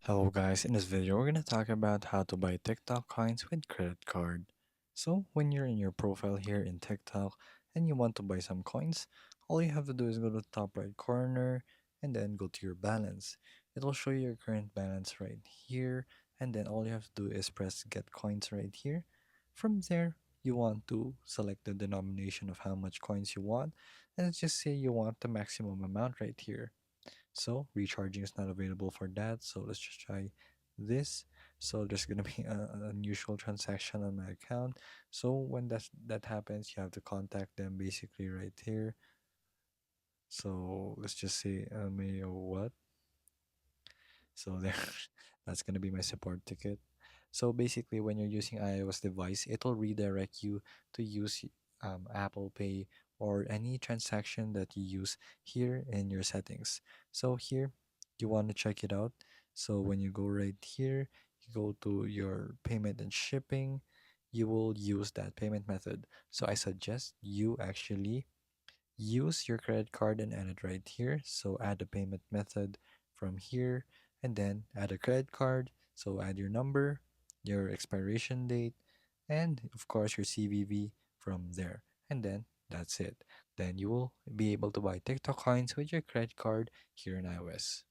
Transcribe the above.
Hello guys, in this video we're going to talk about how to buy TikTok coins with credit card. So when you're in your profile here in TikTok and you want to buy some coins, all you have to do is go to the top right corner and then go to your balance. It will show you your current balance right here, and then all you have to do is press get coins right here. From there, you want to select the denomination of how much coins you want, and let's just say you want the maximum amount right here. So recharging is not available for that. So let's just try this. So there's gonna be an unusual transaction on my account. So when that happens, you have to contact them basically right here. So let's just say Mayo what? So there, that's gonna be my support ticket. So basically, when you're using iOS device, it will redirect you to use Apple Pay or any transaction that you use here in your settings. So here, you want to check it out. So when you go right here, you go to your payment and shipping, you will use that payment method. So I suggest you actually use your credit card and add it right here. So add a payment method from here and then add a credit card. So add your number, your expiration date, and of course your CVV from there. And then that's it. Then you will be able to buy TikTok coins with your credit card here in iOS.